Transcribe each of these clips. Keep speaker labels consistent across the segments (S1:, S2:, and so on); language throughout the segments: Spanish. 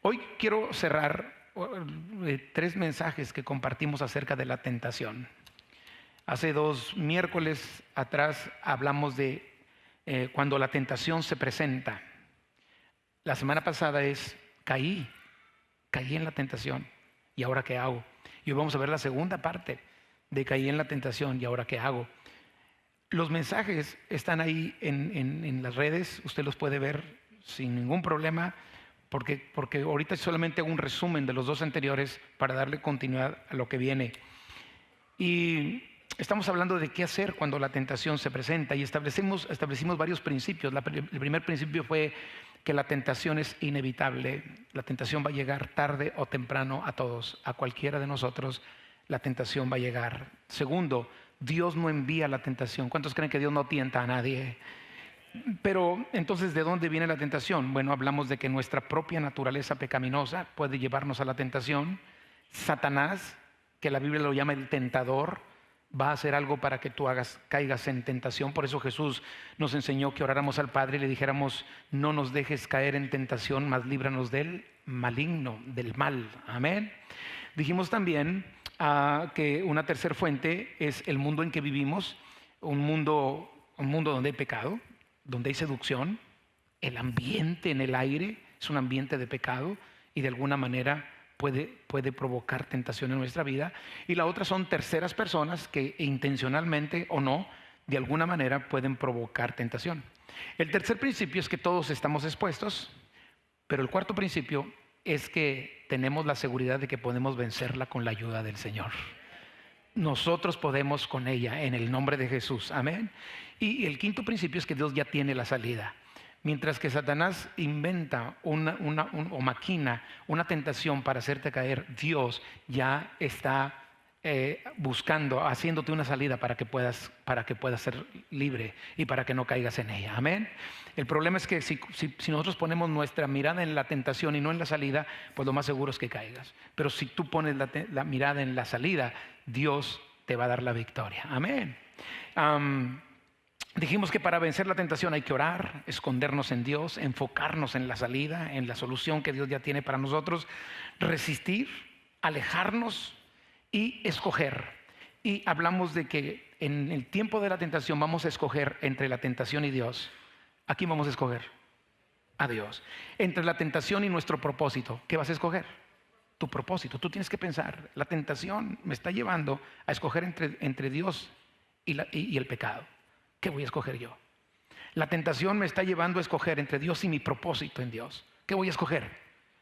S1: Hoy quiero cerrar 3 mensajes que compartimos acerca de la tentación. Hace 2 miércoles atrás hablamos de cuando la tentación se presenta. La semana pasada caí en la tentación y ahora qué hago. Y hoy vamos a ver la segunda parte de caí en la tentación y ahora qué hago. Los mensajes están ahí en las redes, usted los puede ver sin ningún problema, porque ahorita solamente hago un resumen de los 2 anteriores para darle continuidad a lo que viene. Y estamos hablando de qué hacer cuando la tentación se presenta y establecimos varios principios. El primer principio fue que la tentación es inevitable. La tentación va a llegar tarde o temprano a todos, a cualquiera de nosotros. La tentación va a llegar. Segundo, Dios no envía la tentación. ¿Cuántos creen que Dios no tienta a nadie? Pero entonces, ¿de dónde viene la tentación? Bueno, hablamos de que nuestra propia naturaleza pecaminosa puede llevarnos a la tentación. Satanás, que la Biblia lo llama el tentador, va a hacer algo para que tú caigas en tentación. Por eso Jesús nos enseñó que oráramos al Padre y le dijéramos: no nos dejes caer en tentación, mas líbranos del maligno, del mal. Amén. Dijimos también que una tercera fuente es el mundo en que vivimos, un mundo donde hay pecado, donde hay seducción. El ambiente en el aire es un ambiente de pecado y de alguna manera puede provocar tentación en nuestra vida. Y la otra son terceras personas que intencionalmente o no, de alguna manera pueden provocar tentación. El tercer principio es que todos estamos expuestos, pero el cuarto principio es que tenemos la seguridad de que podemos vencerla con la ayuda del Señor. Nosotros podemos con ella en el nombre de Jesús. Amén. Y el quinto principio es que Dios ya tiene la salida. Mientras que Satanás inventa o maquina una tentación para hacerte caer, Dios ya está buscando, haciéndote una salida para que puedas ser libre y para que no caigas en ella. Amén. El problema es que si nosotros ponemos nuestra mirada en la tentación y no en la salida, pues lo más seguro es que caigas. Pero si tú pones la mirada en la salida, Dios te va a dar la victoria. Amén. Dijimos que para vencer la tentación hay que orar, escondernos en Dios, enfocarnos en la salida, en la solución que Dios ya tiene para nosotros, resistir, alejarnos y escoger. Y hablamos de que en el tiempo de la tentación vamos a escoger entre la tentación y Dios. ¿A quién vamos a escoger? A Dios. Entre la tentación y nuestro propósito, ¿qué vas a escoger? Tu propósito. Tú tienes que pensar, la tentación me está llevando a escoger entre Dios y el pecado. ¿Qué voy a escoger yo? La tentación me está llevando a escoger entre Dios y mi propósito en Dios. ¿Qué voy a escoger?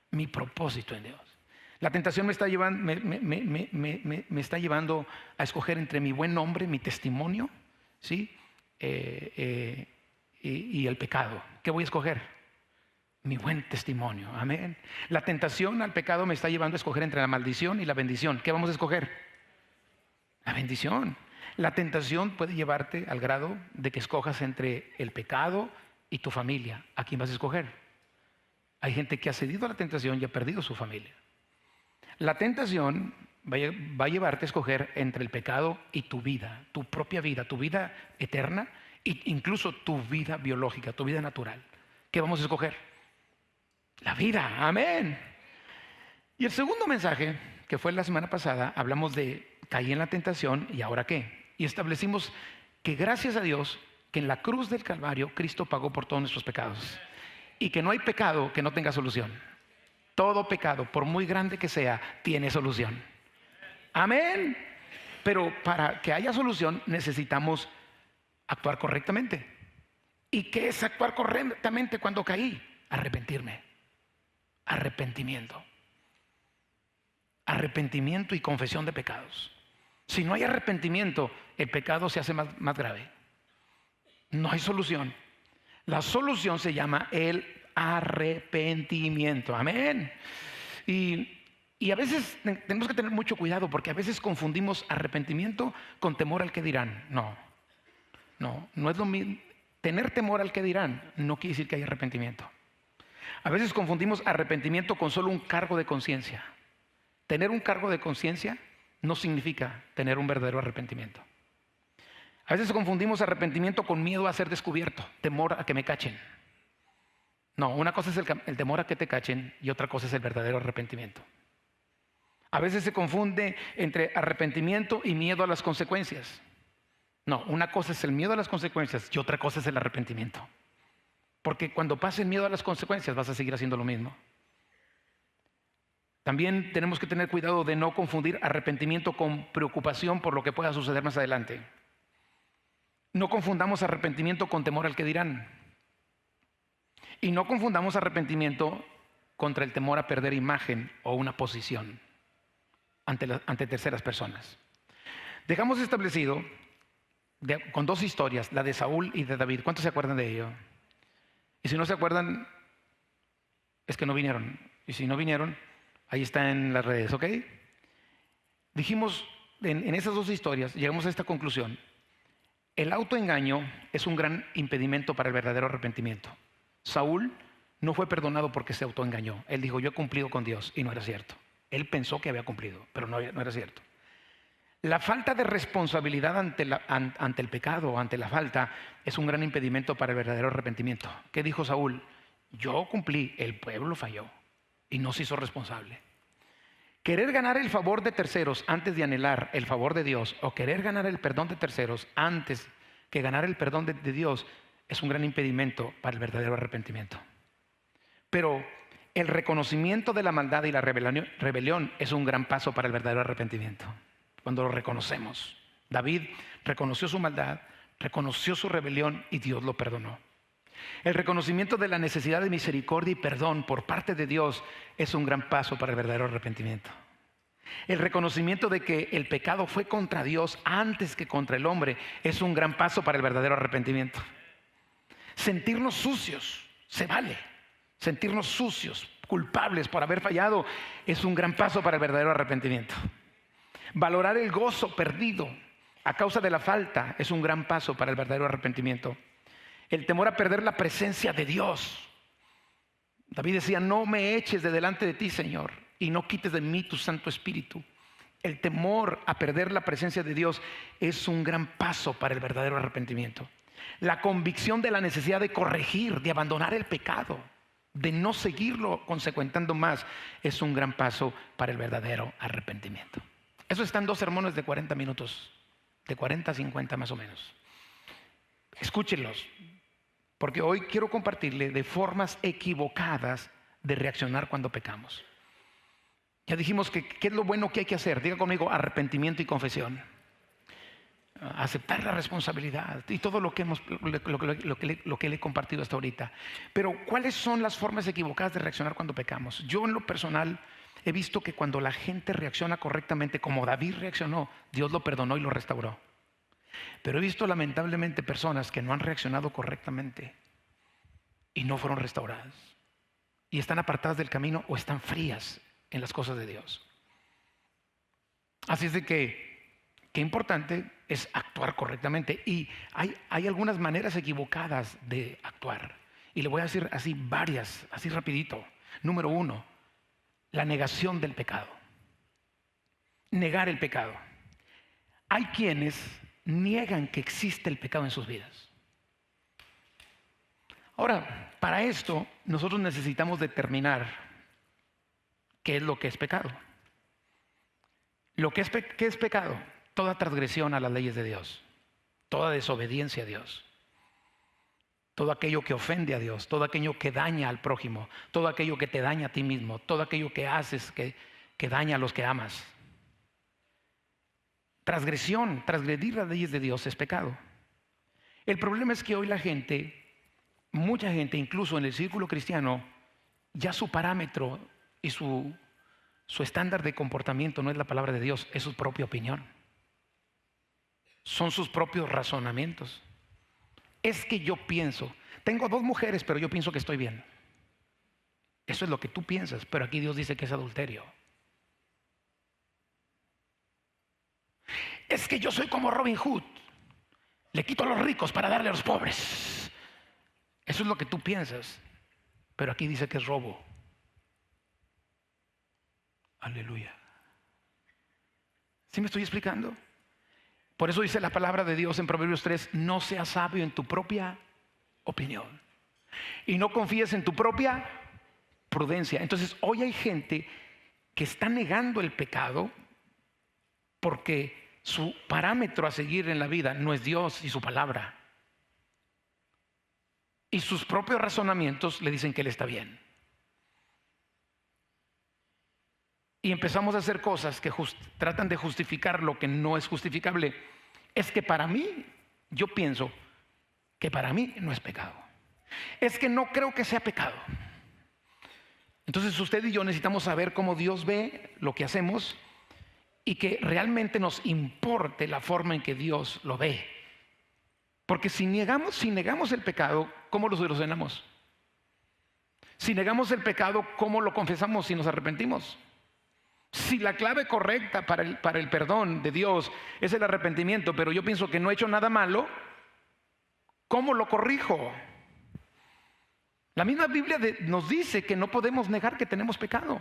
S1: Mi propósito en Dios. La tentación me está llevando a escoger entre mi buen nombre, mi testimonio, ¿sí? Y el pecado. ¿Qué voy a escoger? Mi buen testimonio. Amén. La tentación al pecado me está llevando a escoger entre la maldición y la bendición. ¿Qué vamos a escoger? La bendición. La tentación puede llevarte al grado de que escojas entre el pecado y tu familia. ¿A quién vas a escoger? Hay gente que ha cedido a la tentación y ha perdido su familia. La tentación va a llevarte a escoger entre el pecado y tu vida, tu propia vida, tu vida eterna e incluso tu vida biológica, tu vida natural. ¿Qué vamos a escoger? La vida. Amén. Y el segundo mensaje, que fue la semana pasada, hablamos de caí en la tentación y ahora qué. Y establecimos que gracias a Dios que en la cruz del Calvario Cristo pagó por todos nuestros pecados y que no hay pecado que no tenga solución. Todo pecado, por muy grande que sea, tiene solución. Amén. Pero para que haya solución necesitamos actuar correctamente. ¿Y qué es actuar correctamente cuando caí? Arrepentirme. Arrepentimiento. Arrepentimiento y confesión de pecados. Si no hay arrepentimiento, el pecado se hace más grave. No hay solución. La solución se llama el arrepentimiento. Amén. Y a veces tenemos que tener mucho cuidado porque a veces confundimos arrepentimiento con temor al que dirán. No es lo mismo. Tener temor al que dirán no quiere decir que hay arrepentimiento. A veces confundimos arrepentimiento con solo un cargo de conciencia. Tener un cargo de conciencia no significa tener un verdadero arrepentimiento. A veces confundimos arrepentimiento con miedo a ser descubierto, temor a que me cachen. No, una cosa es el temor a que te cachen y otra cosa es el verdadero arrepentimiento. A veces se confunde entre arrepentimiento y miedo a las consecuencias. No, una cosa es el miedo a las consecuencias y otra cosa es el arrepentimiento. Porque cuando pase el miedo a las consecuencias vas a seguir haciendo lo mismo. También tenemos que tener cuidado de no confundir arrepentimiento con preocupación por lo que pueda suceder más adelante. No confundamos arrepentimiento con temor al que dirán. Y no confundamos arrepentimiento contra el temor a perder imagen o una posición ante terceras personas. Dejamos establecido con dos historias, la de Saúl y de David. ¿Cuántos se acuerdan de ello? Y si no se acuerdan, es que no vinieron. Y si no vinieron, ahí está en las redes, ¿ok? Dijimos en esas dos historias, llegamos a esta conclusión. El autoengaño es un gran impedimento para el verdadero arrepentimiento. Saúl no fue perdonado porque se autoengañó. Él dijo, yo he cumplido con Dios, y no era cierto. Él pensó que había cumplido, pero no era cierto. La falta de responsabilidad ante el pecado o ante la falta es un gran impedimento para el verdadero arrepentimiento. ¿Qué dijo Saúl? Yo cumplí, el pueblo falló y no se hizo responsable. Querer ganar el favor de terceros antes de anhelar el favor de Dios, o querer ganar el perdón de terceros antes que ganar el perdón de Dios, es un gran impedimento para el verdadero arrepentimiento. Pero el reconocimiento de la maldad y la rebelión es un gran paso para el verdadero arrepentimiento. Cuando lo reconocemos. David reconoció su maldad, reconoció su rebelión y Dios lo perdonó. El reconocimiento de la necesidad de misericordia y perdón por parte de Dios es un gran paso para el verdadero arrepentimiento. El reconocimiento de que el pecado fue contra Dios antes que contra el hombre es un gran paso para el verdadero arrepentimiento. Sentirnos sucios, se vale. Sentirnos sucios, culpables por haber fallado, es un gran paso para el verdadero arrepentimiento. Valorar el gozo perdido a causa de la falta es un gran paso para el verdadero arrepentimiento. El temor a perder la presencia de Dios. David decía, no me eches de delante de ti, Señor, y no quites de mí tu Santo Espíritu. El temor a perder la presencia de Dios es un gran paso para el verdadero arrepentimiento. La convicción de la necesidad de corregir, de abandonar el pecado, de no seguirlo consecuentando más, es un gran paso para el verdadero arrepentimiento. Eso está en 2 sermones de 40 minutos, de 40 a 50 más o menos. Escúchenlos, porque hoy quiero compartirle de formas equivocadas de reaccionar cuando pecamos. Ya dijimos que qué es lo bueno que hay que hacer. Diga conmigo, arrepentimiento y confesión. Aceptar la responsabilidad y todo lo que le he compartido hasta ahorita. Pero ¿cuáles son las formas equivocadas de reaccionar cuando pecamos? Yo en lo personal he visto que cuando la gente reacciona correctamente, como David reaccionó, Dios lo perdonó y lo restauró. Pero he visto lamentablemente personas que no han reaccionado correctamente y no fueron restauradas. Y están apartadas del camino o están frías en las cosas de Dios. Así es de que qué importante es actuar correctamente. Y hay algunas maneras equivocadas de actuar. Y le voy a decir así varias, así rapidito. Número 1, la negación del pecado. Negar el pecado. Hay quienes niegan que existe el pecado en sus vidas. Ahora, para esto nosotros necesitamos determinar qué es lo que es pecado. ¿Qué es pecado? Toda transgresión a las leyes de Dios, toda desobediencia a Dios, todo aquello que ofende a Dios, todo aquello que daña al prójimo, todo aquello que te daña a ti mismo, todo aquello que haces que daña a los que amas. Transgresión, transgredir las leyes de Dios es pecado. El problema es que hoy la gente, mucha gente, incluso en el círculo cristiano, ya su parámetro y su estándar de comportamiento no es la palabra de Dios, es su propia opinión. Son sus propios razonamientos. Es que yo pienso, tengo 2 mujeres, pero yo pienso que estoy bien. Eso es lo que tú piensas, pero aquí Dios dice que es adulterio. Es que yo soy como Robin Hood, le quito a los ricos para darle a los pobres. Eso es lo que tú piensas, pero aquí dice que es robo. Aleluya. ¿Sí me estoy explicando? Por eso dice la palabra de Dios en Proverbios 3, no seas sabio en tu propia opinión. Y no confíes en tu propia prudencia. Entonces, hoy hay gente que está negando el pecado porque su parámetro a seguir en la vida no es Dios y su palabra. Y sus propios razonamientos le dicen que él está bien. Y empezamos a hacer cosas que tratan de justificar lo que no es justificable. Es que para mí, yo pienso que para mí no es pecado. Es que no creo que sea pecado. Entonces usted y yo necesitamos saber cómo Dios ve lo que hacemos y que realmente nos importe la forma en que Dios lo ve. Porque si negamos el pecado, ¿cómo lo solucionamos? Si negamos el pecado, ¿cómo lo confesamos si nos arrepentimos? Si la clave correcta para el perdón de Dios es el arrepentimiento, pero yo pienso que no he hecho nada malo, ¿cómo lo corrijo? La misma Biblia nos dice que no podemos negar que tenemos pecado.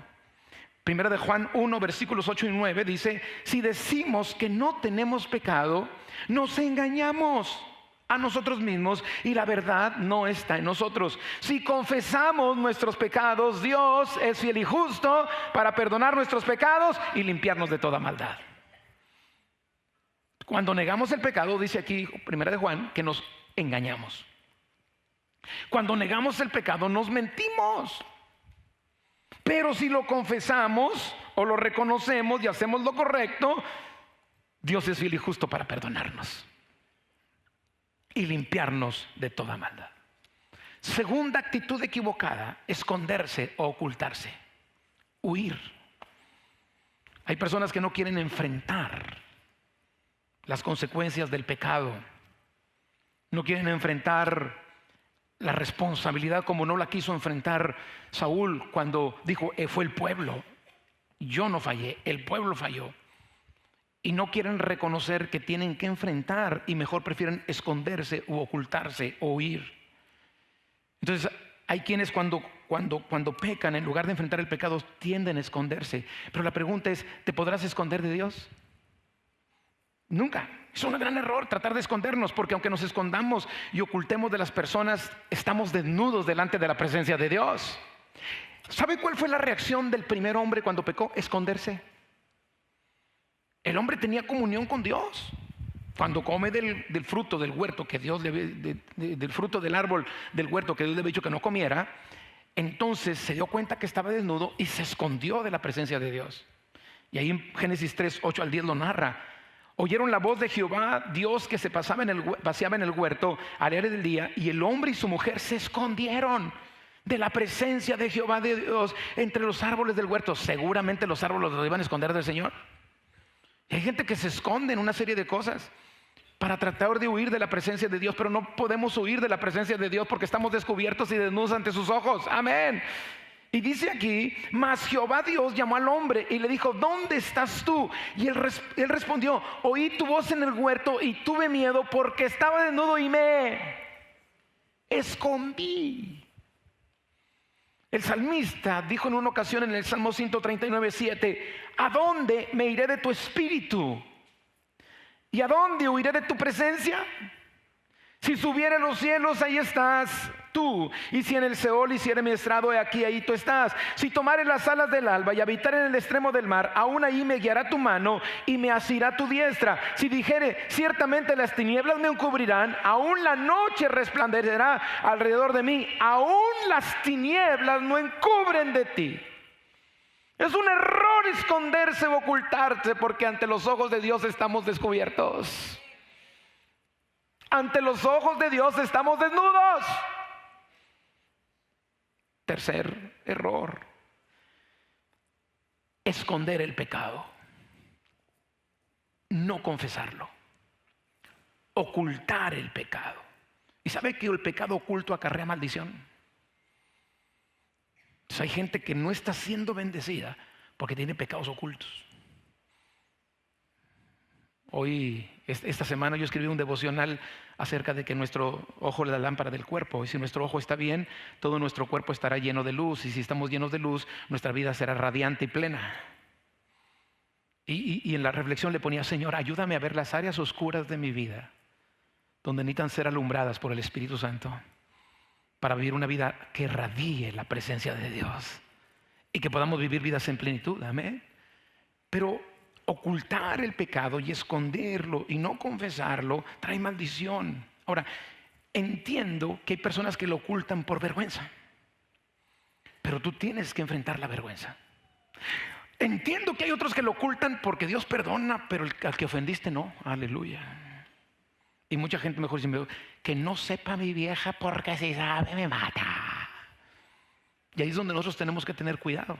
S1: Primera de Juan 1, versículos 8 y 9 dice: si decimos que no tenemos pecado, nos engañamos a nosotros mismos y la verdad no está en nosotros. Si confesamos nuestros pecados, Dios es fiel y justo para perdonar nuestros pecados y limpiarnos de toda maldad. Cuando negamos el pecado, dice aquí Primera de Juan, que nos engañamos. Cuando negamos el pecado, nos mentimos. Pero si lo confesamos o lo reconocemos y hacemos lo correcto, Dios es fiel y justo para perdonarnos y limpiarnos de toda maldad. Segunda actitud equivocada: esconderse o ocultarse, huir. Hay personas que no quieren enfrentar las consecuencias del pecado, no quieren enfrentar la responsabilidad como no la quiso enfrentar Saúl cuando dijo: fue el pueblo, yo no fallé, el pueblo falló. Y no quieren reconocer que tienen que enfrentar y mejor prefieren esconderse u ocultarse o huir. Entonces hay quienes cuando pecan, en lugar de enfrentar el pecado, tienden a esconderse. Pero la pregunta es: ¿te podrás esconder de Dios? Nunca. Es un gran error tratar de escondernos, porque aunque nos escondamos y ocultemos de las personas, estamos desnudos delante de la presencia de Dios. ¿Sabe cuál fue la reacción del primer hombre cuando pecó? Esconderse. El hombre tenía comunión con Dios. Cuando come del fruto del huerto que Dios del fruto del árbol del huerto que Dios le había dicho que no comiera, entonces se dio cuenta que estaba desnudo y se escondió de la presencia de Dios. Y ahí en Génesis 3, 8 al 10 lo narra. Oyeron la voz de Jehová, Dios, que se paseaba en el huerto al aire del día, y el hombre y su mujer se escondieron de la presencia de Jehová de Dios entre los árboles del huerto. Seguramente los árboles los iban a esconder del Señor. Y hay gente que se esconde en una serie de cosas para tratar de huir de la presencia de Dios, pero no podemos huir de la presencia de Dios porque estamos descubiertos y desnudos ante sus ojos. Amén. Y dice aquí: mas Jehová Dios llamó al hombre y le dijo: ¿dónde estás tú? Y él respondió: oí tu voz en el huerto y tuve miedo porque estaba desnudo y me escondí. El salmista dijo en una ocasión en el Salmo 139:7: ¿a dónde me iré de tu espíritu? ¿Y a dónde huiré de tu presencia? Si subiere a los cielos, ahí estás tú. Y si en el Seol hiciere mi estrado, he aquí, ahí tú estás. Si tomare las alas del alba y habitar en el extremo del mar, aún ahí me guiará tu mano y me asirá tu diestra. Si dijere: ciertamente las tinieblas me encubrirán, aún la noche resplandecerá alrededor de mí, aún las tinieblas no encubren de ti. Es un error esconderse o ocultarse, porque ante los ojos de Dios estamos descubiertos. Ante los ojos de Dios estamos desnudos. Tercer error: esconder el pecado, no confesarlo, ocultar el pecado. ¿Y sabe que el pecado oculto acarrea maldición? Entonces hay gente que no está siendo bendecida porque tiene pecados ocultos. Hoy, esta semana, yo escribí un devocional acerca de que nuestro ojo es la lámpara del cuerpo, y si nuestro ojo está bien, todo nuestro cuerpo estará lleno de luz, y si estamos llenos de luz, nuestra vida será radiante y plena. Y en la reflexión le ponía: Señor, ayúdame a ver las áreas oscuras de mi vida donde necesitan ser alumbradas por el Espíritu Santo, para vivir una vida que radie la presencia de Dios y que podamos vivir vidas en plenitud. Amén. Pero ocultar el pecado y esconderlo y no confesarlo trae maldición. Ahora, entiendo que hay personas que lo ocultan por vergüenza, pero tú tienes que enfrentar la vergüenza. Entiendo que hay otros que lo ocultan porque Dios perdona, pero al que ofendiste no. Aleluya. Y mucha gente mejor dice, que no sepa mi vieja porque si sabe me mata. Y ahí es donde nosotros tenemos que tener cuidado.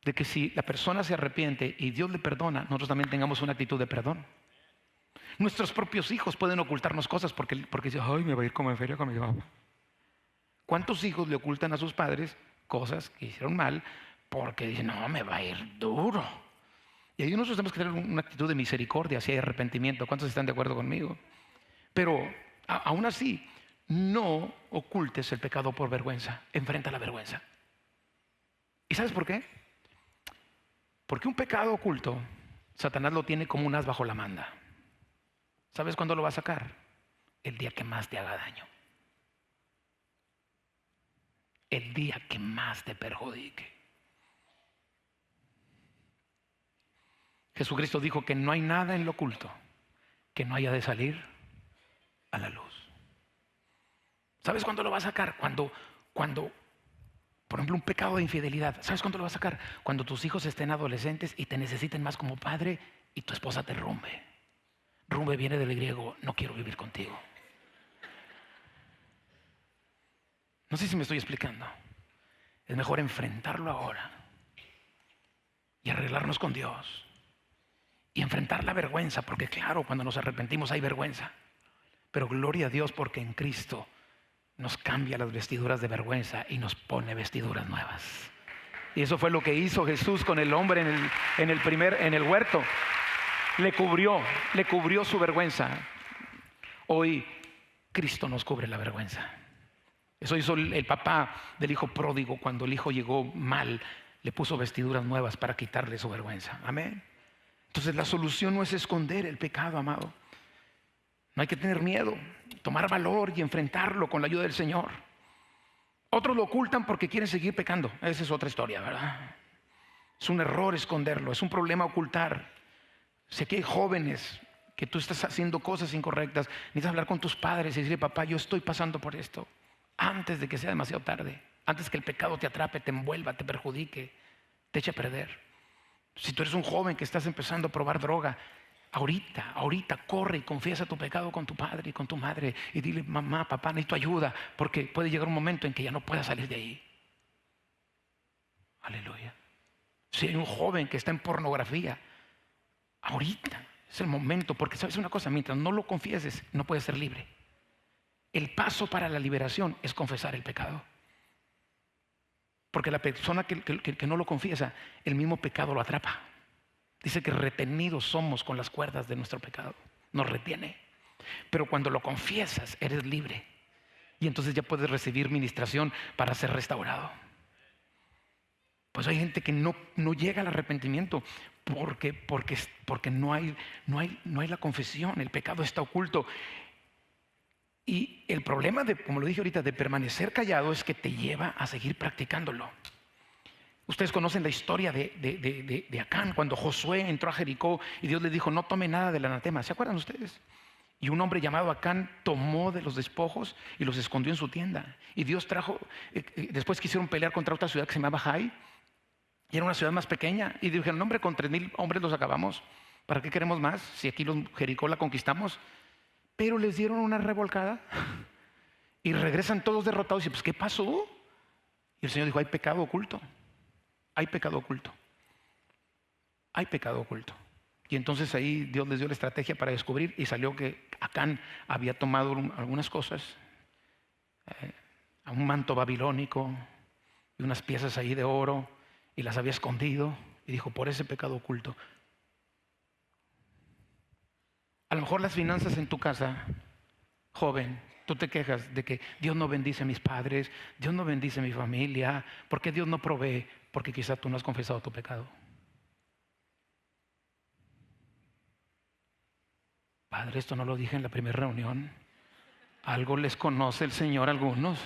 S1: De que si la persona se arrepiente y Dios le perdona, nosotros también tengamos una actitud de perdón. Nuestros propios hijos pueden ocultarnos cosas porque dicen, ay, me va a ir como en feria con mi papá. ¿Cuántos hijos le ocultan a sus padres cosas que hicieron mal porque dicen, no, me va a ir duro? Y ahí nosotros tenemos que tener una actitud de misericordia, si hay arrepentimiento. ¿Cuántos están de acuerdo conmigo? Pero aún así, no ocultes el pecado por vergüenza. Enfrenta la vergüenza. ¿Y sabes por qué? Porque un pecado oculto, Satanás lo tiene como un as bajo la manga. ¿Sabes cuándo lo va a sacar? El día que más te haga daño. El día que más te perjudique. Jesucristo dijo que no hay nada en lo oculto que no haya de salir a la luz. ¿Sabes cuándo lo va a sacar? Cuando, por ejemplo, un pecado de infidelidad. ¿Sabes cuándo lo va a sacar? Cuando tus hijos estén adolescentes y te necesiten más como padre y tu esposa te rumbe. Rumbe viene del griego, no quiero vivir contigo. No sé si me estoy explicando. Es mejor enfrentarlo ahora y arreglarnos con Dios y enfrentar la vergüenza, porque claro, cuando nos arrepentimos hay vergüenza, pero gloria a Dios porque en Cristo nos cambia las vestiduras de vergüenza y nos pone vestiduras nuevas. Y eso fue lo que hizo Jesús con el hombre en el huerto. Le cubrió su vergüenza. Hoy Cristo nos cubre la vergüenza. Eso hizo el papá del hijo pródigo cuando el hijo llegó mal, le puso vestiduras nuevas para quitarle su vergüenza. Amén. Entonces la solución no es esconder el pecado, amado. No hay que tener miedo, tomar valor y enfrentarlo con la ayuda del Señor. Otros lo ocultan porque quieren seguir pecando. Esa es otra historia, ¿verdad? Es un error esconderlo, es un problema ocultar. Sé que hay jóvenes que tú estás haciendo cosas incorrectas. Necesitas hablar con tus padres y decirle, papá, yo estoy pasando por esto. Antes de que sea demasiado tarde, antes que el pecado te atrape, te envuelva, te perjudique, te eche a perder. Si tú eres un joven que estás empezando a probar droga, ahorita corre y confiesa tu pecado con tu padre y con tu madre y dile, mamá, papá, necesito ayuda, porque puede llegar un momento en que ya no puedas salir de ahí. Aleluya. Si hay un joven que está en pornografía, ahorita es el momento, porque sabes una cosa, mientras no lo confieses, no puedes ser libre. El paso para la liberación es confesar el pecado. Porque la persona que no lo confiesa, el mismo pecado lo atrapa. Dice que retenidos somos con las cuerdas de nuestro pecado. Nos retiene. Pero cuando lo confiesas, eres libre. Y entonces ya puedes recibir ministración para ser restaurado. Pues hay gente que no llega al arrepentimiento porque no hay la confesión. El pecado está oculto. Y el problema, como lo dije ahorita, de permanecer callado es que te lleva a seguir practicándolo. Ustedes conocen la historia de Acán, cuando Josué entró a Jericó y Dios le dijo, no tome nada del anatema. ¿Se acuerdan ustedes? Y un hombre llamado Acán tomó de los despojos y los escondió en su tienda. Y Dios trajo, después quisieron pelear contra otra ciudad que se llamaba Jai, y era una ciudad más pequeña. Y dijeron, no, hombre, con 3,000 hombres los acabamos. ¿Para qué queremos más? Si aquí Jericó la conquistamos. Pero les dieron una revolcada y regresan todos derrotados. Y pues, ¿qué pasó? Y el Señor dijo, hay pecado oculto. Hay pecado oculto. Hay pecado oculto. Y entonces ahí Dios les dio la estrategia para descubrir y salió que Acán había tomado algunas cosas, a un manto babilónico y unas piezas ahí de oro y las había escondido y dijo, por ese pecado oculto. A lo mejor las finanzas en tu casa, joven, tú te quejas de que Dios no bendice a mis padres, Dios no bendice a mi familia, ¿por qué Dios no provee? Porque quizá tú no has confesado tu pecado. Padre, esto no lo dije en la primera reunión. Algo les conoce el Señor a algunos.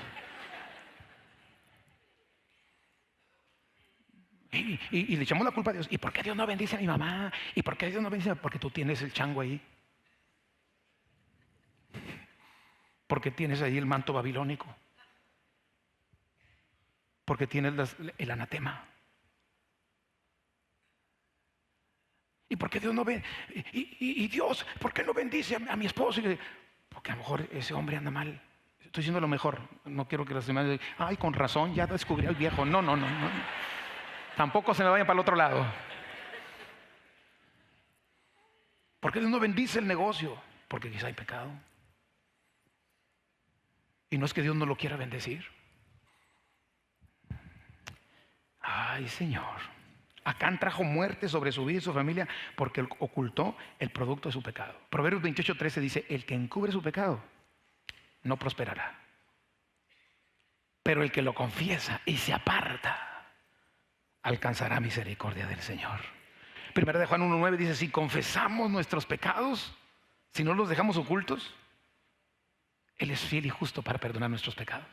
S1: Y le echamos la culpa a Dios. ¿Y por qué Dios no bendice a mi mamá? ¿Y por qué Dios no bendice? Porque tú tienes el chango ahí. Porque tienes ahí el manto babilónico. Porque tienes el anatema. ¿Y por qué Dios no ve? Y Dios, ¿por qué no bendice a mi esposo? Porque a lo mejor ese hombre anda mal. Estoy diciendo lo mejor. No quiero que las demás digan, ay, con razón, ya descubrí al viejo. No. Tampoco se me vayan para el otro lado. ¿Por qué Dios no bendice el negocio? Porque quizá hay pecado. Y no es que Dios no lo quiera bendecir. Ay, Señor. Acán trajo muerte sobre su vida y su familia porque ocultó el producto de su pecado. Proverbios 28:13 dice, el que encubre su pecado no prosperará. Pero el que lo confiesa y se aparta alcanzará misericordia del Señor. Primera de Juan 1:9 dice, si confesamos nuestros pecados, si no los dejamos ocultos, Él es fiel y justo para perdonar nuestros pecados.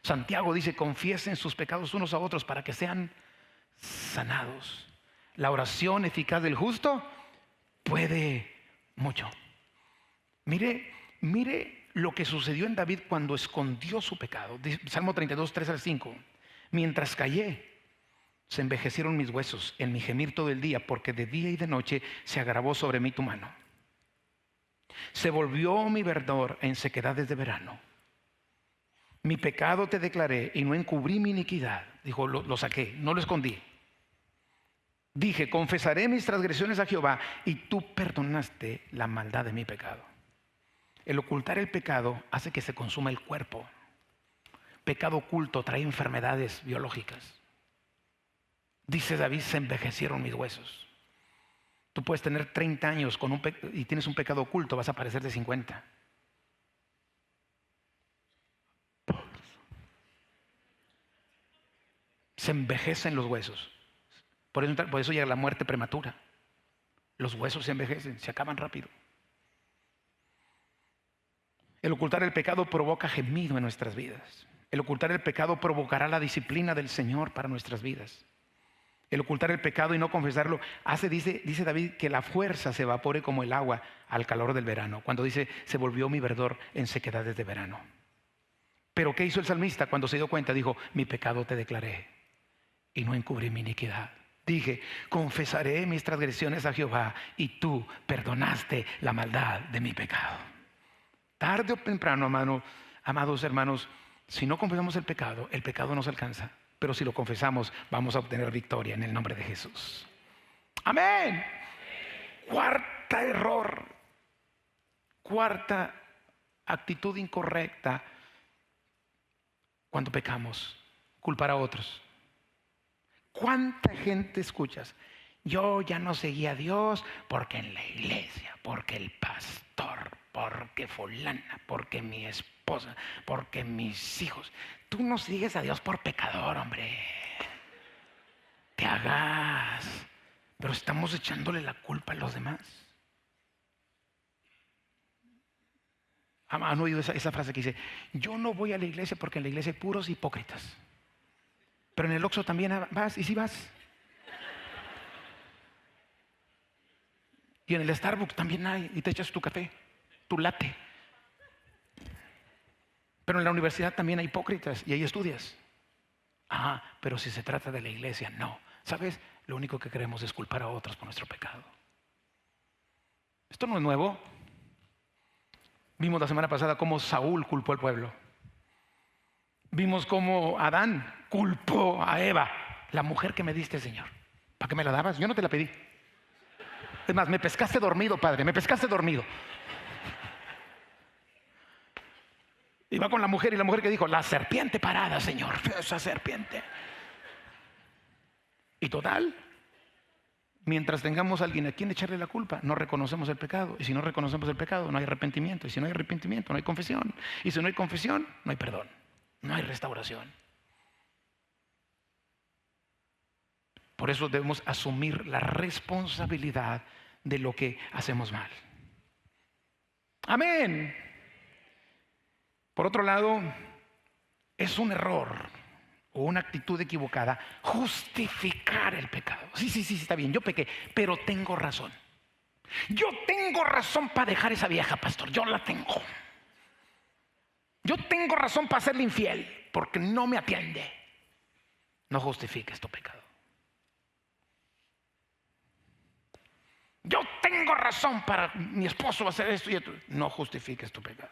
S1: Santiago dice, confiesen sus pecados unos a otros para que sean sanados. La oración eficaz del justo puede mucho. Mire lo que sucedió en David cuando escondió su pecado. Salmo 32:3-5. Mientras callé, se envejecieron mis huesos en mi gemir todo el día, porque de día y de noche se agravó sobre mí tu mano. Se volvió mi verdor en sequedades de verano. Mi pecado te declaré y no encubrí mi iniquidad. Dijo, lo saqué, no lo escondí. Dije, confesaré mis transgresiones a Jehová y tú perdonaste la maldad de mi pecado. El ocultar el pecado hace que se consuma el cuerpo. Pecado oculto trae enfermedades biológicas. Dice David, se envejecieron mis huesos. Tú puedes tener 30 años y tienes un pecado oculto, vas a parecer de 50. Se envejecen los huesos. Por eso llega la muerte prematura. Los huesos se envejecen, se acaban rápido. El ocultar el pecado provoca gemido en nuestras vidas. El ocultar el pecado provocará la disciplina del Señor para nuestras vidas. El ocultar el pecado y no confesarlo dice David, que la fuerza se evapore como el agua al calor del verano. Cuando dice, se volvió mi verdor en sequedades de verano. Pero ¿qué hizo el salmista cuando se dio cuenta? Dijo, mi pecado te declaré y no encubrí mi iniquidad. Dije, confesaré mis transgresiones a Jehová y tú perdonaste la maldad de mi pecado. Tarde o temprano, amados hermanos, si no confesamos el pecado nos alcanza. Pero si lo confesamos, vamos a obtener victoria en el nombre de Jesús. Amén. Cuarta error. Cuarta actitud incorrecta cuando pecamos. Culpar a otros. ¿Cuánta gente escuchas? Yo ya no seguía a Dios porque en la iglesia, porque el pastor, porque fulana, porque mi esposa, porque mis hijos. Tú no sigues a Dios por pecador, hombre. Te hagas. Pero estamos echándole la culpa a los demás. ¿Han oído esa frase que dice, yo no voy a la iglesia porque en la iglesia hay puros hipócritas? Pero en el Oxxo también vas, y si vas. Y en el Starbucks también hay, y te echas tu café, tu latte. Pero en la universidad también hay hipócritas y ahí estudias. Pero si se trata de la iglesia, no. ¿Sabes? Lo único que queremos es culpar a otros por nuestro pecado. Esto no es nuevo. Vimos la semana pasada cómo Saúl culpó al pueblo. Vimos cómo Adán culpó a Eva, la mujer que me diste, Señor. ¿Para qué me la dabas? Yo no te la pedí. Es más, me pescaste dormido, Padre, me pescaste dormido. Y va con la mujer, y la mujer que dijo, la serpiente parada, Señor, esa serpiente. Y total, mientras tengamos a alguien a quien echarle la culpa, no reconocemos el pecado. Y si no reconocemos el pecado, no hay arrepentimiento. Y si no hay arrepentimiento, no hay confesión. Y si no hay confesión, no hay perdón. No hay restauración. Por eso debemos asumir la responsabilidad de lo que hacemos mal. Amén. Por otro lado, es un error o una actitud equivocada justificar el pecado. Sí, está bien, yo pequé, pero tengo razón. Yo tengo razón para dejar esa vieja, pastor, yo la tengo. Yo tengo razón para serle infiel porque no me atiende. No justifiques tu pecado. Yo tengo razón para mi esposo hacer esto y esto. No justifiques tu pecado.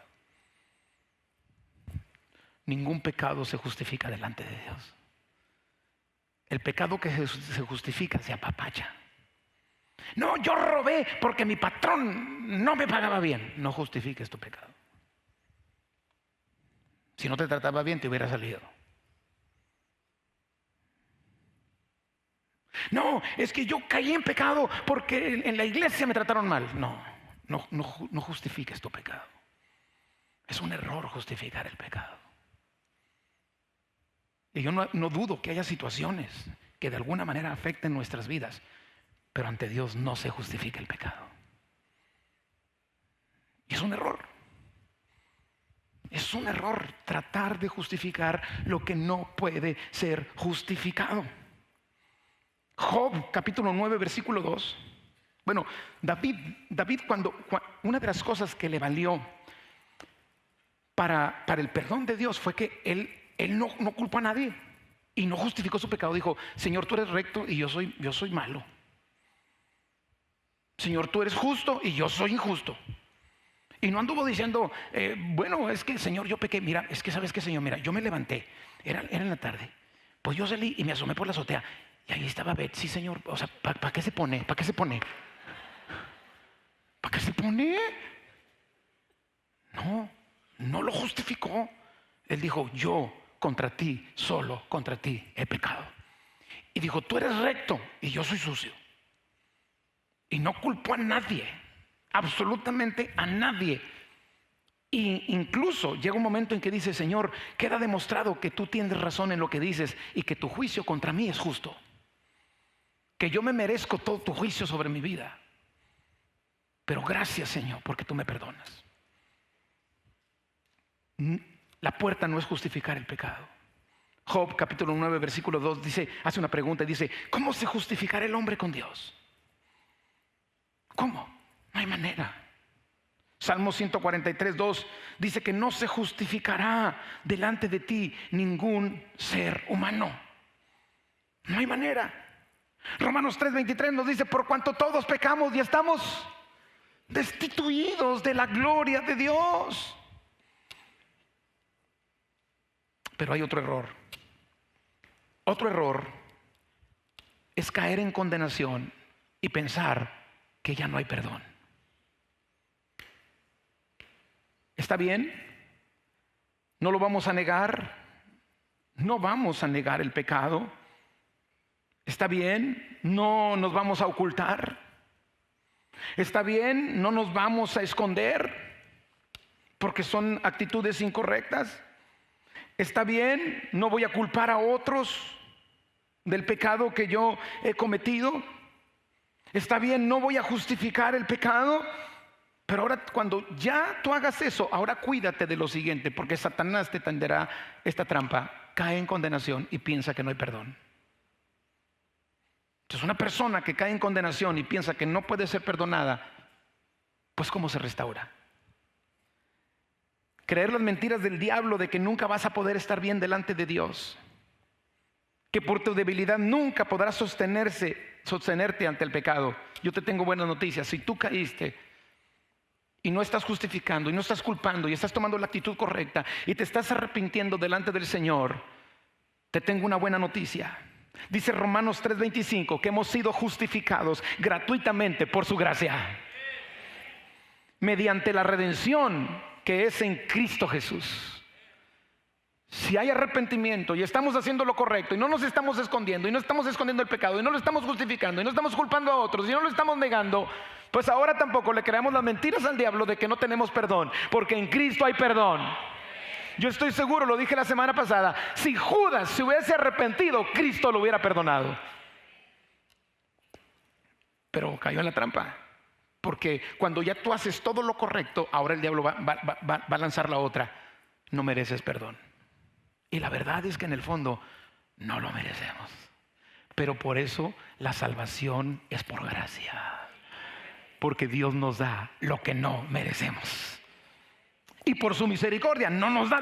S1: Ningún pecado se justifica delante de Dios. El pecado que se justifica se apapacha. No, yo robé porque mi patrón no me pagaba bien. No justifiques tu pecado. Si no te trataba bien, te hubiera salido. No, es que yo caí en pecado porque en la iglesia me trataron mal. No justifiques tu pecado. Es un error justificar el pecado. Y yo no dudo que haya situaciones que de alguna manera afecten nuestras vidas, pero ante Dios no se justifica el pecado. Y es un error. Es un error tratar de justificar lo que no puede ser justificado. Job, capítulo 9, versículo 2. Bueno, David cuando una de las cosas que le valió para el perdón de Dios fue que él no culpó a nadie y no justificó su pecado. Dijo: Señor, tú eres recto y yo soy malo. Señor, tú eres justo y yo soy injusto. Y no anduvo diciendo, bueno, es que Señor, yo pequé. Mira, es que sabes qué, Señor, mira, yo me levanté, era en la tarde, pues yo salí y me asomé por la azotea y ahí estaba Betsy, Señor. O sea, ¿para qué se pone? ¿Para qué se pone? ¿Para qué se pone? No lo justificó. Él dijo: yo contra ti, solo contra ti he pecado. Y dijo: tú eres recto y yo soy sucio. Y no culpó a nadie, absolutamente a nadie. E incluso llega un momento en que dice: Señor, queda demostrado que tú tienes razón en lo que dices y que tu juicio contra mí es justo, que yo me merezco todo tu juicio sobre mi vida, pero gracias, Señor, porque tú me perdonas. La puerta no es justificar el pecado. Job capítulo 9 versículo 2 hace una pregunta y dice: ¿cómo se justificará el hombre con Dios? ¿Cómo? No hay manera. Salmo 143, 2 dice que no se justificará delante de ti ningún ser humano. No hay manera. Romanos 3:23 nos dice: por cuanto todos pecamos y estamos destituidos de la gloria de Dios. Pero hay otro error. Otro error es caer en condenación y pensar que ya no hay perdón. ¿Está bien? No lo vamos a negar. No vamos a negar el pecado. ¿Está bien? No nos vamos a ocultar. ¿Está bien? No nos vamos a esconder porque son actitudes incorrectas. ¿Está bien? No voy a culpar a otros del pecado que yo he cometido. ¿Está bien? No voy a justificar el pecado. Pero ahora, cuando ya tú hagas eso, ahora cuídate de lo siguiente, porque Satanás te tenderá esta trampa. Cae en condenación y piensa que no hay perdón. Entonces, una persona que cae en condenación y piensa que no puede ser perdonada, pues ¿cómo se restaura? Creer las mentiras del diablo de que nunca vas a poder estar bien delante de Dios, que por tu debilidad nunca podrás sostenerte ante el pecado. Yo te tengo buenas noticias. Si tú caíste y no estás justificando y no estás culpando y estás tomando la actitud correcta y te estás arrepintiendo delante del Señor, te tengo una buena noticia. Dice Romanos 3:25 que hemos sido justificados gratuitamente por su gracia, mediante la redención que es en Cristo Jesús. Si hay arrepentimiento y estamos haciendo lo correcto y no nos estamos escondiendo y no estamos escondiendo el pecado y no lo estamos justificando y no estamos culpando a otros y no lo estamos negando, pues ahora tampoco le creamos las mentiras al diablo de que no tenemos perdón, porque en Cristo hay perdón. Yo estoy seguro, lo dije la semana pasada, si Judas se hubiese arrepentido, Cristo lo hubiera perdonado. Pero cayó en la trampa, porque cuando ya tú haces todo lo correcto, ahora el diablo va a lanzar la otra. no mereces perdón. Y la verdad es que en el fondo no lo merecemos. Pero por eso la salvación es por gracia. Porque Dios nos da lo que no merecemos. Y por su misericordia no nos da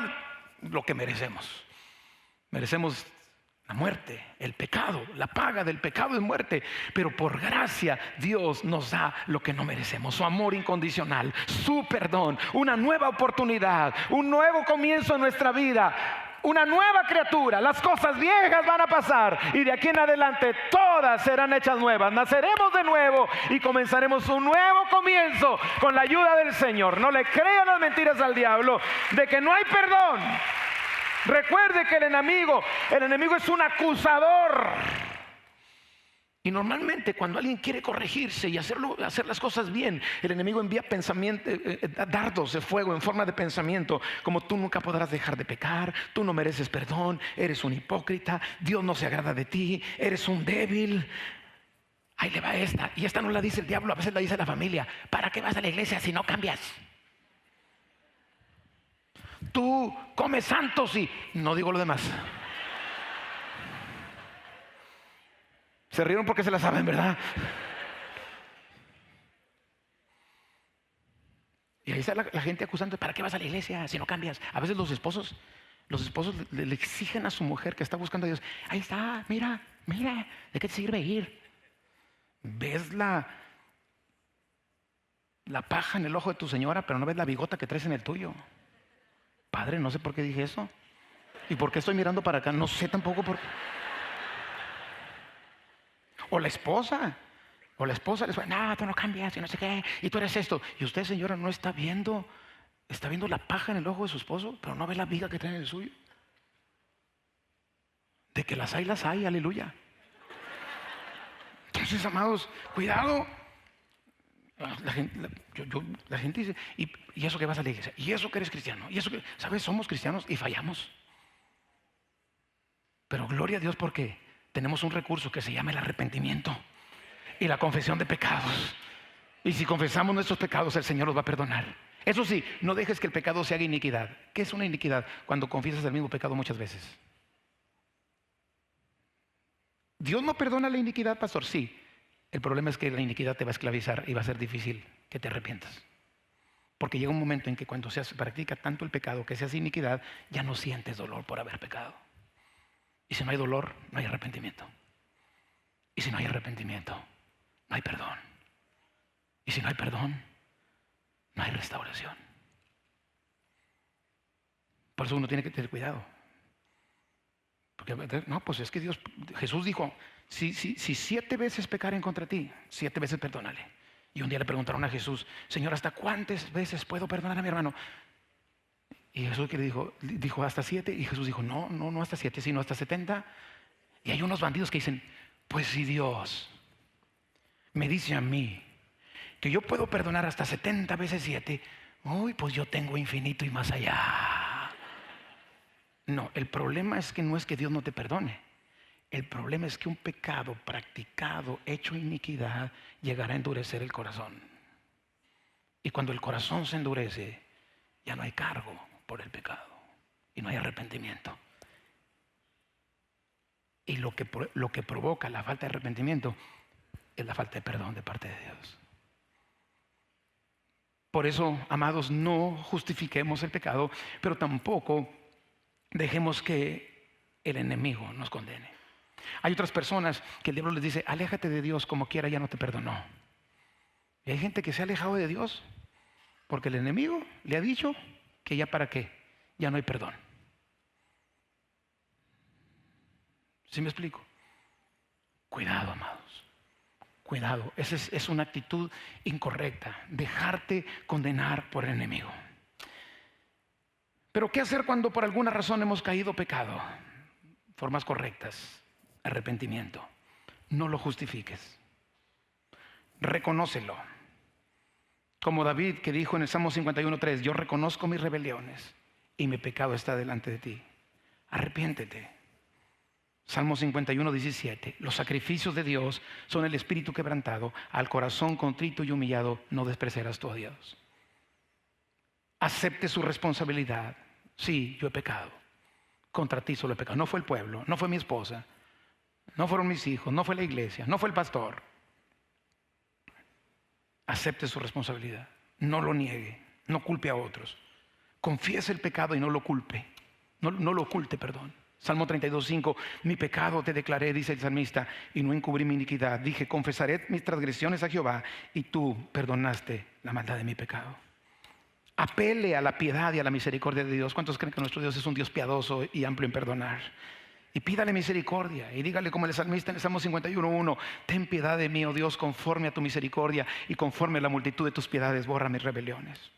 S1: lo que merecemos. Merecemos la muerte, el pecado. La paga del pecado es muerte. Pero por gracia Dios nos da lo que no merecemos. Su amor incondicional, su perdón, una nueva oportunidad, un nuevo comienzo en nuestra vida, una nueva criatura. Las cosas viejas van a pasar y de aquí en adelante todas serán hechas nuevas. Naceremos de nuevo y comenzaremos un nuevo comienzo con la ayuda del Señor. No le crean las mentiras al diablo de que no hay perdón. Recuerde que el enemigo es un acusador. Y normalmente cuando alguien quiere corregirse y hacer las cosas bien, el enemigo envía dardos de fuego en forma de pensamiento, como tú nunca podrás dejar de pecar, tú no mereces perdón, eres un hipócrita, Dios no se agrada de ti, eres un débil. Ahí le va esta, y esta no la dice el diablo, a veces la dice la familia. ¿Para qué vas a la iglesia si no cambias? Tú comes santos y no digo lo demás. Se rieron porque se la saben, ¿verdad? Y ahí está la gente acusando: ¿para qué vas a la iglesia si no cambias? A veces los esposos le exigen a su mujer que está buscando a Dios: ahí está, mira, ¿de qué te sirve ir? ¿Ves la paja en el ojo de tu señora, pero no ves la bigota que traes en el tuyo? Padre, no sé por qué dije eso. ¿Y por qué estoy mirando para acá? No sé tampoco por qué. O la esposa les dice: no, tú no cambias y no sé qué, y tú eres esto. Y usted, señora, no está viendo la paja en el ojo de su esposo, pero no ve la viga que trae en el suyo. De que las hay, aleluya. Entonces, amados, cuidado. La gente dice: ¿y eso que vas a la iglesia? ¿Y eso que eres cristiano? ¿Y eso que, sabes? Somos cristianos y fallamos. Pero gloria a Dios porque tenemos un recurso que se llama el arrepentimiento y la confesión de pecados. Y si confesamos nuestros pecados, el Señor los va a perdonar. Eso sí, no dejes que el pecado se haga iniquidad. ¿Qué es una iniquidad? Cuando confiesas el mismo pecado muchas veces. ¿Dios no perdona la iniquidad, pastor? Sí. El problema es que la iniquidad te va a esclavizar y va a ser difícil que te arrepientas. Porque llega un momento en que cuando se practica tanto el pecado que se hace iniquidad, ya no sientes dolor por haber pecado. Y si no hay dolor, no hay arrepentimiento. Y si no hay arrepentimiento, no hay perdón. Y si no hay perdón, no hay restauración. Por eso uno tiene que tener cuidado. Porque no, pues es que Jesús dijo: si 7 veces pecaren contra ti, 7 veces perdónale. Y un día le preguntaron a Jesús: Señor, ¿hasta cuántas veces puedo perdonar a mi hermano? Y Jesús que le dijo hasta 7. Y Jesús dijo: no hasta 7, sino hasta 70. Y hay unos bandidos que dicen: pues si Dios me dice a mí que yo puedo perdonar hasta 70 veces 7, pues yo tengo infinito y más allá. No, el problema es que no es que Dios no te perdone. El problema es que un pecado practicado, hecho iniquidad, llegará a endurecer el corazón. Y cuando el corazón se endurece, ya no hay cargo por el pecado y no hay arrepentimiento. Y lo que provoca la falta de arrepentimiento es la falta de perdón de parte de Dios. Por eso, amados, no justifiquemos el pecado, pero tampoco dejemos que el enemigo nos condene. Hay otras personas que el diablo les dice: aléjate de Dios, como quiera, ya no te perdonó. Y hay gente que se ha alejado de Dios porque el enemigo le ha dicho que ya para qué, ya no hay perdón. ¿Sí me explico? Cuidado, amados. Cuidado, esa es una actitud incorrecta, dejarte condenar por el enemigo. Pero ¿qué hacer cuando por alguna razón hemos caído pecado? Formas correctas: arrepentimiento. No lo justifiques. Reconócelo. Como David, que dijo en el Salmo 51:3: yo reconozco mis rebeliones y mi pecado está delante de ti. Arrepiéntete. Salmo 51:17: los sacrificios de Dios son el espíritu quebrantado, al corazón contrito y humillado no despreciarás tú a Dios. Acepte su responsabilidad, Sí, yo he pecado. Contra ti solo he pecado. No fue el pueblo, no fue mi esposa, no fueron mis hijos, no fue la iglesia, no fue el pastor. Acepte su responsabilidad. No lo niegue, no culpe a otros. Confiese el pecado y no lo culpe. No lo oculte, perdón. Salmo 32:5, mi pecado te declaré, dice el salmista, y no encubrí mi iniquidad. Dije, confesaré mis transgresiones a Jehová, y tú perdonaste la maldad de mi pecado. Apele a la piedad y a la misericordia de Dios. ¿Cuántos creen que nuestro Dios es un Dios piadoso y amplio en perdonar? Y pídale misericordia y dígale como el salmista en el Salmo 51:1, ten piedad de mí, oh Dios, conforme a tu misericordia y conforme a la multitud de tus piedades, borra mis rebeliones.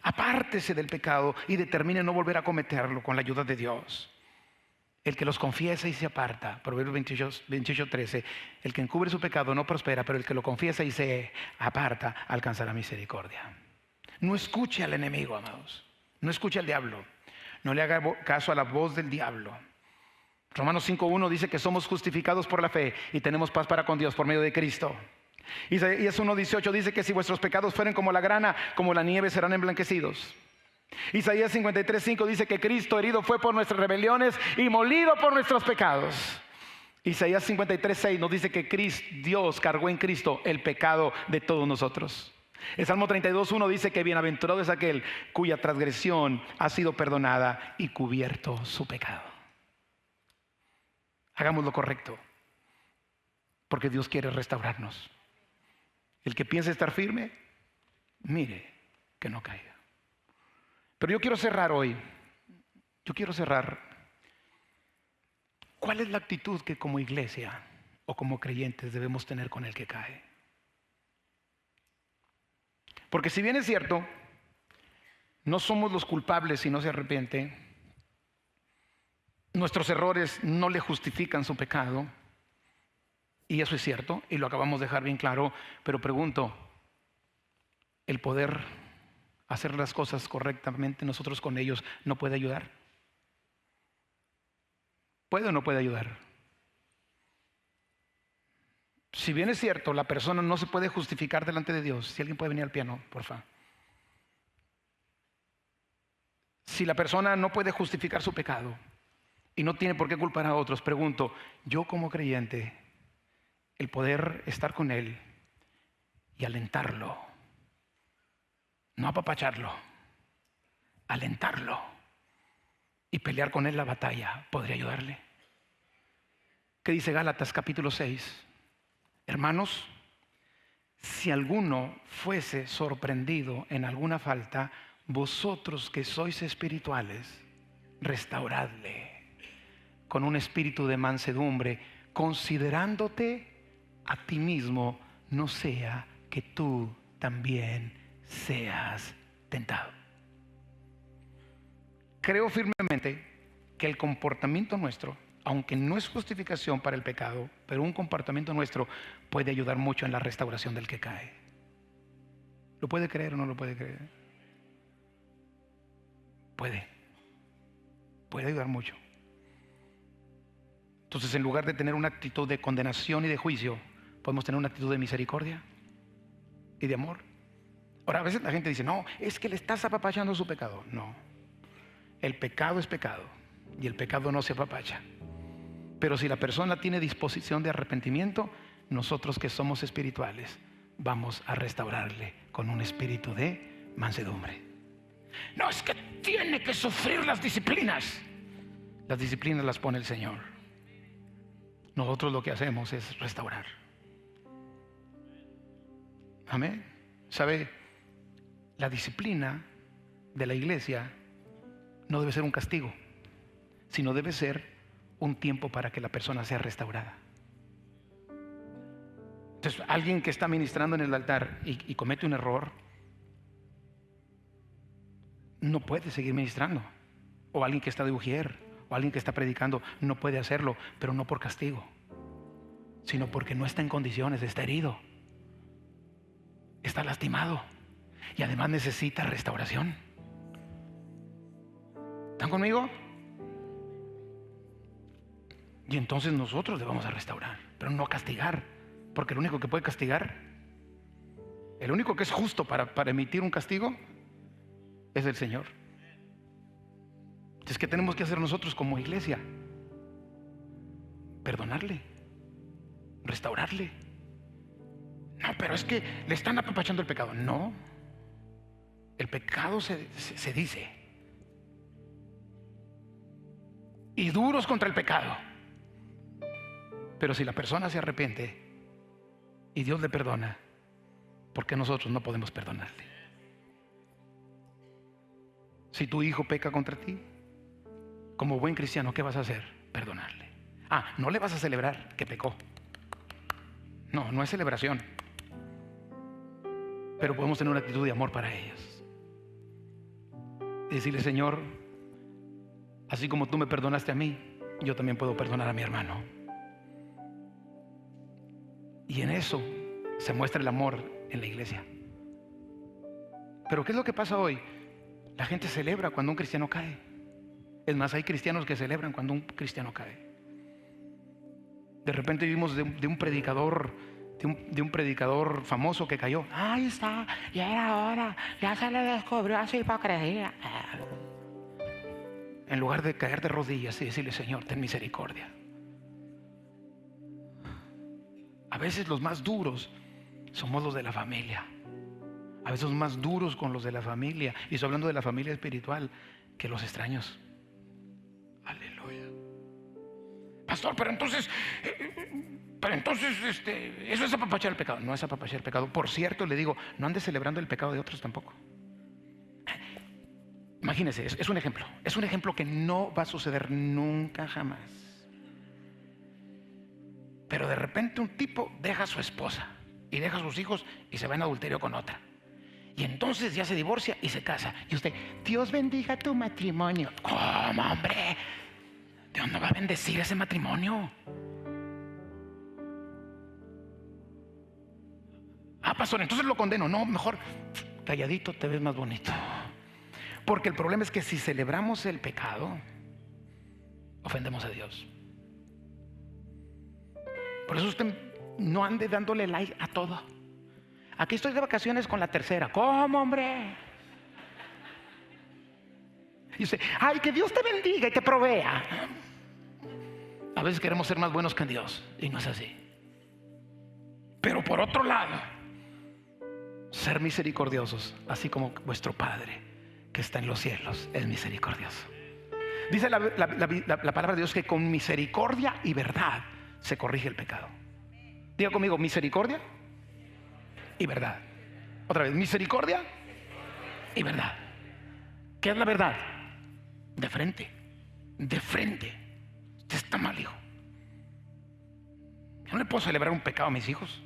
S1: Apártese del pecado y determine no volver a cometerlo con la ayuda de Dios. El que los confiesa y se aparta, Proverbios 28:13, el que encubre su pecado no prospera, pero el que lo confiesa y se aparta alcanzará misericordia. No escuche al enemigo, amados. No escuche al diablo. No le haga caso a la voz del diablo. Romanos 5:1 dice que somos justificados por la fe y tenemos paz para con Dios por medio de Cristo. Isaías 1:18 dice que si vuestros pecados fueren como la grana, como la nieve serán emblanquecidos. Isaías 53:5 dice que Cristo herido fue por nuestras rebeliones y molido por nuestros pecados. Isaías 53:6 nos dice que Dios cargó en Cristo el pecado de todos nosotros. El Salmo 32:1 dice que bienaventurado es aquel cuya transgresión ha sido perdonada y cubierto su pecado. Hagamos lo correcto, porque Dios quiere restaurarnos. El que piense estar firme, mire que no caiga. Pero yo quiero cerrar hoy. ¿Cuál es la actitud que como iglesia o como creyentes debemos tener con el que cae? Porque si bien es cierto, no somos los culpables si no se arrepiente, nuestros errores no le justifican su pecado, y eso es cierto, y lo acabamos de dejar bien claro, pero pregunto, ¿el poder hacer las cosas correctamente nosotros con ellos no puede ayudar? ¿Puede o no puede ayudar? Si bien es cierto, la persona no se puede justificar delante de Dios. Si alguien puede venir al piano, por favor. Si la persona no puede justificar su pecado y no tiene por qué culpar a otros, pregunto, yo como creyente, el poder estar con él y alentarlo, no apapacharlo, alentarlo y pelear con él la batalla, ¿podría ayudarle? ¿Qué dice Gálatas capítulo 6? Hermanos, si alguno fuese sorprendido en alguna falta, vosotros que sois espirituales, restauradle con un espíritu de mansedumbre, considerándote a ti mismo, no sea que tú también seas tentado. Creo firmemente que el comportamiento nuestro, aunque no es justificación para el pecado, pero un comportamiento nuestro puede ayudar mucho en la restauración del que cae. ¿Lo puede creer o no lo puede creer? Puede ayudar mucho. Entonces, en lugar de tener una actitud de condenación y de juicio, podemos tener una actitud de misericordia y de amor. Ahora, a veces la gente dice, no, es que le estás apapachando su pecado. No, el pecado es pecado y el pecado no se apapacha. Pero si la persona tiene disposición de arrepentimiento, nosotros que somos espirituales vamos a restaurarle con un espíritu de mansedumbre. No, es que tiene que sufrir las disciplinas. Las disciplinas las pone el Señor. Nosotros lo que hacemos es restaurar. Amén. ¿Sabe? La disciplina de la iglesia no debe ser un castigo, sino debe ser un tiempo para que la persona sea restaurada. Entonces, alguien que está ministrando en el altar y comete un error, no puede seguir ministrando. O alguien que está de ujier, o alguien que está predicando, no puede hacerlo, pero no por castigo, sino porque no está en condiciones, está herido, está lastimado y además necesita restauración. ¿Están conmigo? Y entonces nosotros le vamos a restaurar, pero no a castigar, porque el único que puede castigar, el único que es justo para emitir un castigo, es el Señor. Entonces, ¿qué tenemos que hacer nosotros como iglesia? Perdonarle, restaurarle. No, pero es que le están apapachando el pecado. No, el pecado se dice. Y duros contra el pecado. Pero si la persona se arrepiente y Dios le perdona, ¿por qué nosotros no podemos perdonarle? Si tu hijo peca contra ti, como buen cristiano, ¿qué vas a hacer? Perdonarle. No le vas a celebrar que pecó. No, no es celebración. Pero podemos tener una actitud de amor para ellos. Y decirle: Señor, así como tú me perdonaste a mí, yo también puedo perdonar a mi hermano. Y en eso se muestra el amor en la iglesia. Pero ¿qué es lo que pasa hoy? La gente celebra cuando un cristiano cae. Es más, hay cristianos que celebran cuando un cristiano cae. De repente vimos de un predicador, de un predicador famoso que cayó. Ahí está, ya era hora, ya se le descubrió a su hipocresía. En lugar de caer de rodillas y decirle: Señor, ten misericordia. A veces los más duros somos los de la familia. A veces más duros con los de la familia. Y estoy hablando de la familia espiritual, que los extraños. Aleluya. Pastor, pero entonces eso es apapachar el pecado. No es apapachar el pecado. Por cierto, le digo, no andes celebrando el pecado de otros tampoco. Imagínense, es un ejemplo. Es un ejemplo que no va a suceder nunca jamás. Pero de repente un tipo deja a su esposa y deja a sus hijos y se va en adulterio con otra. Y entonces ya se divorcia y se casa. Y usted: Dios bendiga tu matrimonio. ¿Cómo, hombre? Dios no va a bendecir ese matrimonio. Pastor, entonces lo condeno. No, mejor calladito, te ves más bonito. Porque el problema es que si celebramos el pecado, ofendemos a Dios. Por eso usted no ande dándole like a todo. Aquí estoy de vacaciones con la tercera. ¿Cómo, hombre? Y dice: ay, que Dios te bendiga y te provea. A veces queremos ser más buenos que Dios y no es así. Pero por otro lado, ser misericordiosos, así como vuestro Padre que está en los cielos es misericordioso. Dice la palabra de Dios que con misericordia y verdad se corrige el pecado. Diga conmigo: misericordia y verdad. Otra vez: misericordia y verdad. ¿Qué es la verdad? De frente. De frente. Usted está mal, hijo. Yo no le puedo celebrar un pecado a mis hijos.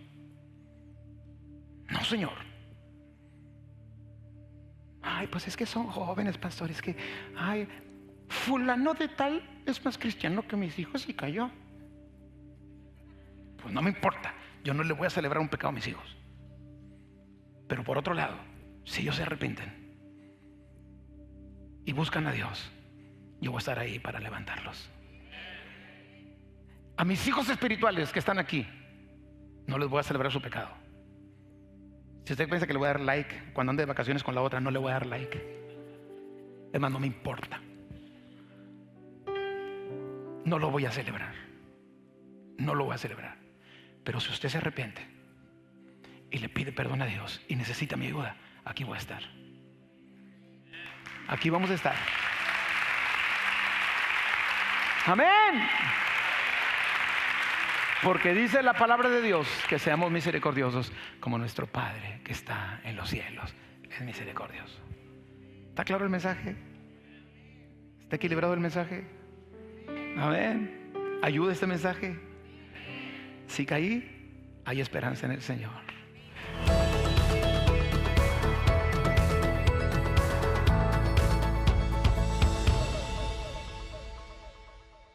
S1: No, Señor. Ay, pues es que son jóvenes, pastor. Es que, ay, fulano de tal es más cristiano que mis hijos y cayó. Pues no me importa. Yo no le voy a celebrar un pecado a mis hijos. Pero por otro lado, si ellos se arrepienten y buscan a Dios, yo voy a estar ahí para levantarlos. A mis hijos espirituales que están aquí, no les voy a celebrar su pecado. Si usted piensa que le voy a dar like cuando ande de vacaciones con la otra, no le voy a dar like. Es más, no me importa. No lo voy a celebrar. No lo voy a celebrar. Pero si usted se arrepiente y le pide perdón a Dios y necesita mi ayuda, aquí voy a estar. Aquí vamos a estar. Amén. Porque dice la palabra de Dios que seamos misericordiosos como nuestro Padre que está en los cielos es misericordioso. ¿Está claro el mensaje? ¿Está equilibrado el mensaje? Amén. ¿Ayuda este mensaje? Si caí, hay esperanza en el Señor.